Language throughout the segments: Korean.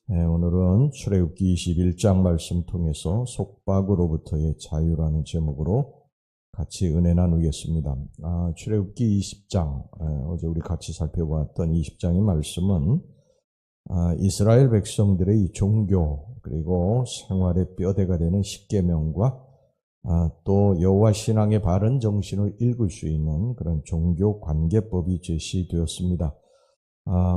오늘은 출애굽기 21장 말씀 통해서 속박으로부터의 자유라는 제목으로 같이 은혜 나누겠습니다. 출애굽기 20장, 어제 우리 같이 살펴보았던 20장의 말씀은 이스라엘 백성들의 이 종교 그리고 생활의 뼈대가 되는 십계명과 또 여호와 신앙의 바른 정신을 읽을 수 있는 그런 종교 관계법이 제시되었습니다.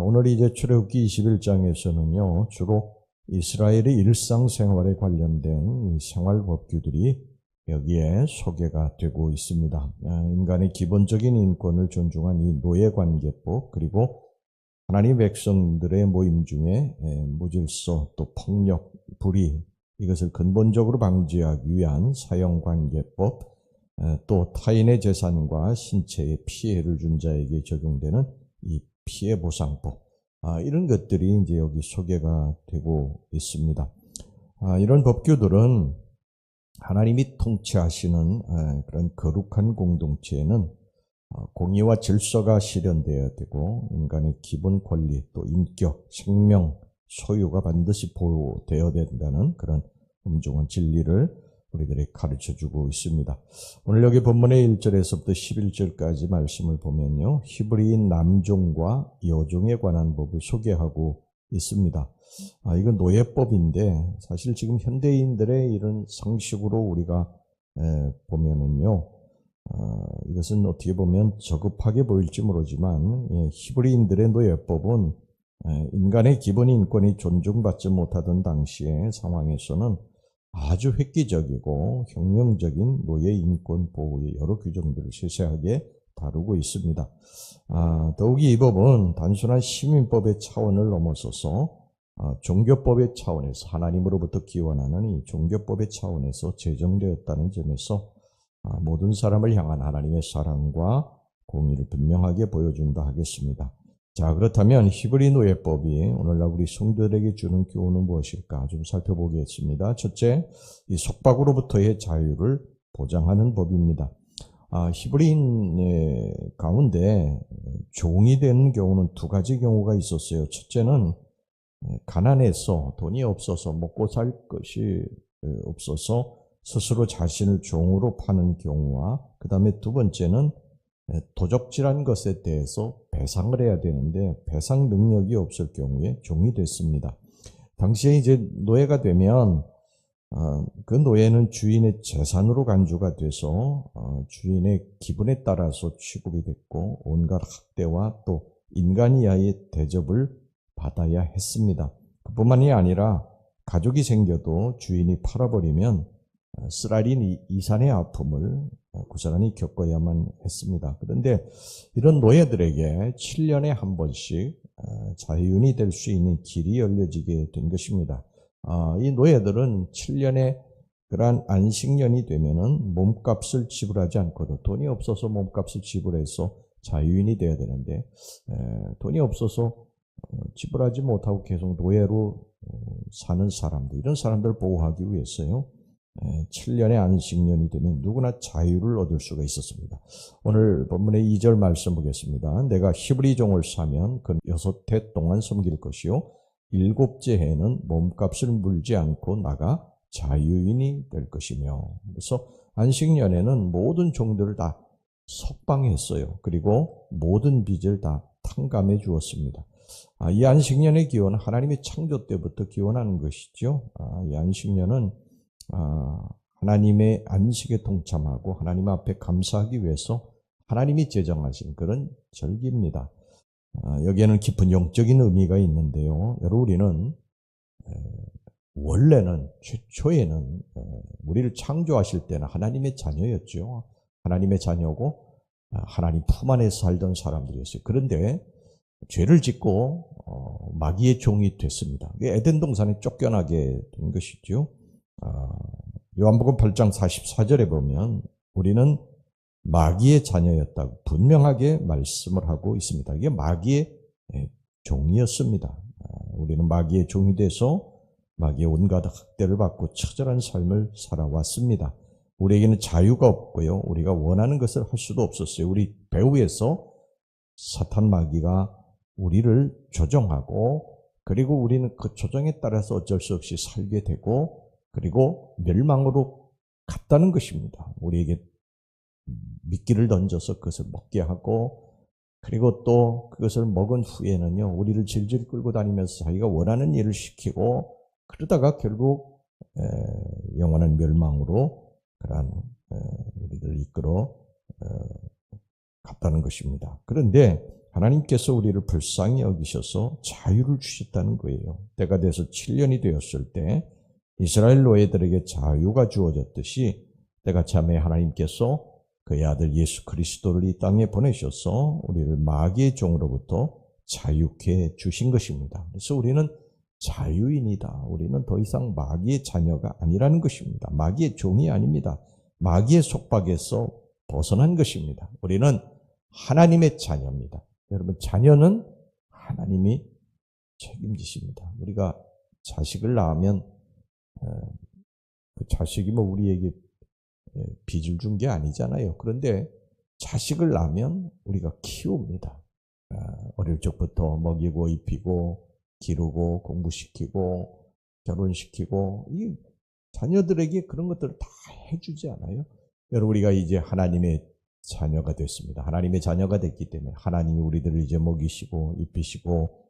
오늘 이제 출애굽기 21장에서는요, 주로 이스라엘의 일상생활에 관련된 이 생활법규들이 여기에 소개가 되고 있습니다. 인간의 기본적인 인권을 존중한 이 노예관계법, 그리고 하나님 백성들의 모임 중에 무질서, 또 폭력, 불의, 이것을 근본적으로 방지하기 위한 사형관계법, 또 타인의 재산과 신체에 피해를 준 자에게 적용되는 이 피해보상법, 이런 것들이 이제 여기 소개가 되고 있습니다. 이런 법규들은 하나님이 통치하시는 그런 거룩한 공동체에는 공의와 질서가 실현되어야 되고, 인간의 기본 권리, 또 인격, 생명, 소유가 반드시 보호되어야 된다는 그런 엄중한 진리를 우리들에게 가르쳐주고 있습니다. 오늘 여기 본문의 1절에서부터 11절까지 말씀을 보면요, 히브리인 남종과 여종에 관한 법을 소개하고 있습니다. 이건 노예법인데, 사실 지금 현대인들의 이런 상식으로 우리가 보면은요, 이것은 어떻게 보면 저급하게 보일지 모르지만, 히브리인들의 노예법은 인간의 기본 인권이 존중받지 못하던 당시의 상황에서는 아주 획기적이고 혁명적인 노예 인권 보호의 여러 규정들을 세세하게 다루고 있습니다. 더욱이 이 법은 단순한 시민법의 차원을 넘어서서 종교법의 차원에서, 하나님으로부터 기원하는 이 종교법의 차원에서 제정되었다는 점에서 모든 사람을 향한 하나님의 사랑과 공의를 분명하게 보여준다 하겠습니다. 자, 그렇다면 히브리 노예법이 오늘날 우리 성도들에게 주는 교훈은 무엇일까 좀 살펴보겠습니다. 첫째, 이 속박으로부터의 자유를 보장하는 법입니다. 히브리인 가운데 종이 되는 경우는 두 가지 경우가 있었어요. 첫째는 가난해서, 돈이 없어서, 먹고 살 것이 없어서 스스로 자신을 종으로 파는 경우와, 그 다음에 두 번째는 도적질한 것에 대해서 배상을 해야 되는데 배상 능력이 없을 경우에 종이 됐습니다. 당시에 이제 노예가 되면 그 노예는 주인의 재산으로 간주가 돼서 주인의 기분에 따라서 취급이 됐고, 온갖 학대와 또 인간 이하의 대접을 받아야 했습니다. 그뿐만이 아니라 가족이 생겨도 주인이 팔아버리면 쓰라린 이산의 아픔을 그 사람이 겪어야만 했습니다. 그런데 이런 노예들에게 7년에 한 번씩 자유인이 될 수 있는 길이 열려지게 된 것입니다. 이 노예들은 7년에 그러한 안식년이 되면은 몸값을 지불하지 않고도, 돈이 없어서 몸값을 지불해서 자유인이 되어야 되는데 돈이 없어서 지불하지 못하고 계속 노예로 사는 사람들, 이런 사람들을 보호하기 위해서요, 7년의 안식년이 되면 누구나 자유를 얻을 수가 있었습니다. 오늘 본문의 2절 말씀 보겠습니다. 내가 히브리 종을 사면 그 6해 동안 섬길 것이요, 7째 해는 몸값을 물지 않고 나가 자유인이 될 것이며. 그래서 안식년에는 모든 종들을 다 석방했어요. 그리고 모든 빚을 다 탕감해 주었습니다. 이 안식년의 기원은 하나님의 창조 때부터 기원하는 것이죠. 이 안식년은 하나님의 안식에 동참하고 하나님 앞에 감사하기 위해서 하나님이 제정하신 그런 절기입니다. 여기에는 깊은 영적인 의미가 있는데요. 여러분, 우리는 원래는 최초에는 우리를 창조하실 때는 하나님의 자녀였죠. 하나님의 자녀고 하나님 품 안에 살던 사람들이었어요. 그런데 죄를 짓고 마귀의 종이 됐습니다. 에덴 동산에 쫓겨나게 된 것이죠. 요한복음 8장 44절에 보면 우리는 마귀의 자녀였다고 분명하게 말씀을 하고 있습니다. 이게 마귀의 종이었습니다. 우리는 마귀의 종이 돼서 마귀의 온갖 학대를 받고 처절한 삶을 살아왔습니다. 우리에게는 자유가 없고요, 우리가 원하는 것을 할 수도 없었어요. 우리 배후에서 사탄 마귀가 우리를 조종하고 그리고 우리는 그 조정에 따라서 어쩔 수 없이 살게 되고 그리고 멸망으로 갔다는 것입니다. 우리에게 미끼를 던져서 그것을 먹게 하고 그리고 또 그것을 먹은 후에는요, 우리를 질질 끌고 다니면서 자기가 원하는 일을 시키고 그러다가 결국 영원한 멸망으로 그러한 우리를 이끌어 갔다는 것입니다. 그런데 하나님께서 우리를 불쌍히 여기셔서 자유를 주셨다는 거예요. 때가 돼서 7년이 되었을 때 이스라엘 노예들에게 자유가 주어졌듯이 때가 참에 하나님께서 그의 아들 예수 그리스도를 이 땅에 보내셔서 우리를 마귀의 종으로부터 자유케 주신 것입니다. 그래서 우리는 자유인이다. 우리는 더 이상 마귀의 자녀가 아니라는 것입니다. 마귀의 종이 아닙니다. 마귀의 속박에서 벗어난 것입니다. 우리는 하나님의 자녀입니다. 여러분, 자녀는 하나님이 책임지십니다. 우리가 자식을 낳으면 그 자식이 우리에게 빚을 준 게 아니잖아요. 그런데 자식을 낳으면 우리가 키웁니다. 어릴 적부터 먹이고 입히고 기르고 공부시키고 결혼시키고 이 자녀들에게 그런 것들을 다 해주지 않아요? 여러분, 우리가 이제 하나님의 자녀가 됐습니다. 하나님의 자녀가 됐기 때문에 하나님이 우리들을 이제 먹이시고 입히시고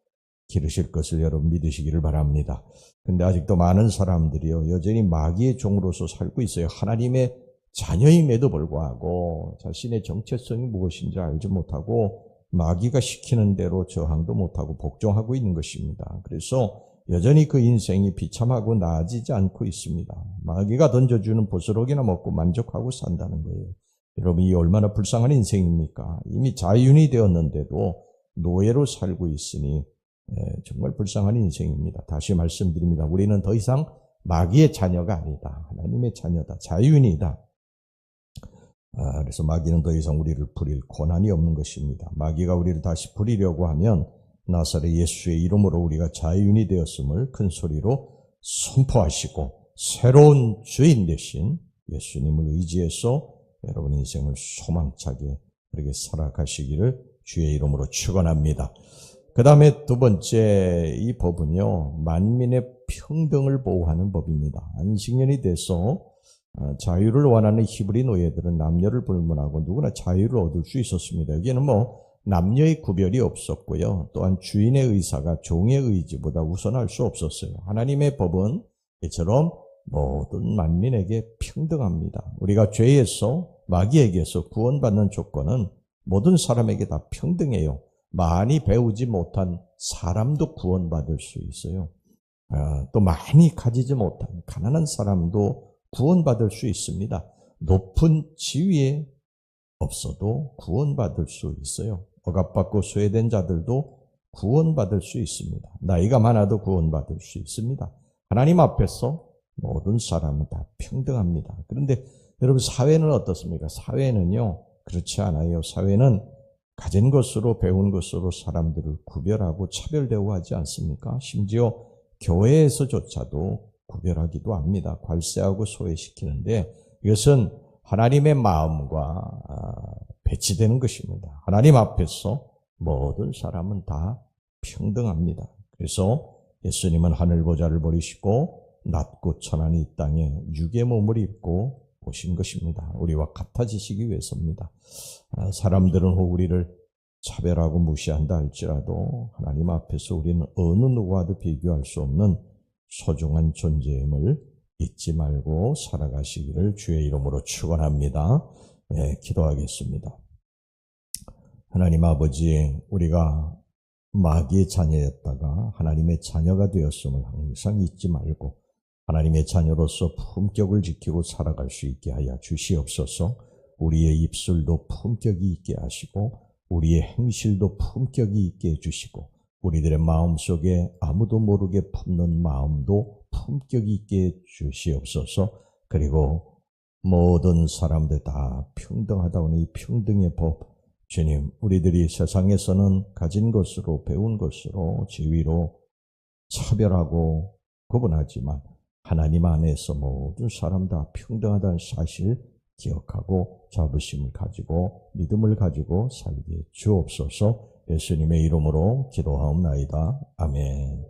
기르실 것을 여러분 믿으시기를 바랍니다. 근데 아직도 많은 사람들이요, 여전히 마귀의 종으로서 살고 있어요. 하나님의 자녀임에도 불구하고 자신의 정체성이 무엇인지 알지 못하고 마귀가 시키는 대로 저항도 못하고 복종하고 있는 것입니다. 그래서 여전히 그 인생이 비참하고 나아지지 않고 있습니다. 마귀가 던져주는 보스록이나 먹고 만족하고 산다는 거예요. 여러분, 이 얼마나 불쌍한 인생입니까? 이미 자유인이 되었는데도 노예로 살고 있으니 정말 불쌍한 인생입니다. 다시 말씀드립니다. 우리는 더 이상 마귀의 자녀가 아니다. 하나님의 자녀다. 자유인이다. 그래서 마귀는 더 이상 우리를 부릴 권한이 없는 것입니다. 마귀가 우리를 다시 부리려고 하면 나사렛 예수의 이름으로 우리가 자유인이 되었음을 큰 소리로 선포하시고 새로운 주인 되신 예수님을 의지해서 여러분 인생을 소망차게 그렇게 살아가시기를 주의 이름으로 축원합니다. 그 다음에 두 번째 이 법은요, 만민의 평등을 보호하는 법입니다. 안식년이 돼서 자유를 원하는 히브리 노예들은 남녀를 불문하고 누구나 자유를 얻을 수 있었습니다. 여기에는 남녀의 구별이 없었고요. 또한 주인의 의사가 종의 의지보다 우선할 수 없었어요. 하나님의 법은 이처럼 모든 만민에게 평등합니다. 우리가 죄에서 마귀에게서 구원받는 조건은 모든 사람에게 다 평등해요. 많이 배우지 못한 사람도 구원받을 수 있어요. 또 많이 가지지 못한 가난한 사람도 구원받을 수 있습니다. 높은 지위에 없어도 구원받을 수 있어요. 억압받고 소외된 자들도 구원받을 수 있습니다. 나이가 많아도 구원받을 수 있습니다. 하나님 앞에서 모든 사람은 다 평등합니다. 그런데 여러분, 사회는 어떻습니까? 사회는요, 그렇지 않아요. 사회는 가진 것으로 배운 것으로 사람들을 구별하고 차별 대우하지 않습니까? 심지어 교회에서조차도 구별하기도 합니다. 괄세하고 소외시키는데 이것은 하나님의 마음과 배치되는 것입니다. 하나님 앞에서 모든 사람은 다 평등합니다. 그래서 예수님은 하늘 보좌를 버리시고 낮고 천한 이 땅에 육의 몸을 입고 오신 것입니다. 우리와 같아지시기 위해서입니다. 사람들은 혹 우리를 차별하고 무시한다 할지라도 하나님 앞에서 우리는 어느 누구와도 비교할 수 없는 소중한 존재임을 잊지 말고 살아가시기를 주의 이름으로 축원합니다. 기도하겠습니다. 하나님 아버지, 우리가 마귀의 자녀였다가 하나님의 자녀가 되었음을 항상 잊지 말고 하나님의 자녀로서 품격을 지키고 살아갈 수 있게 하여 주시옵소서. 우리의 입술도 품격이 있게 하시고 우리의 행실도 품격이 있게 해주시고 우리들의 마음속에 아무도 모르게 품는 마음도 품격이 있게 해주시옵소서. 그리고 모든 사람들 다 평등하다오니 이 평등의 법, 주님, 우리들이 세상에서는 가진 것으로 배운 것으로 지위로 차별하고 구분하지만 하나님 안에서 모든 사람 다 평등하다는 사실 기억하고 자부심을 가지고 믿음을 가지고 살게 주옵소서. 예수님의 이름으로 기도하옵나이다. 아멘.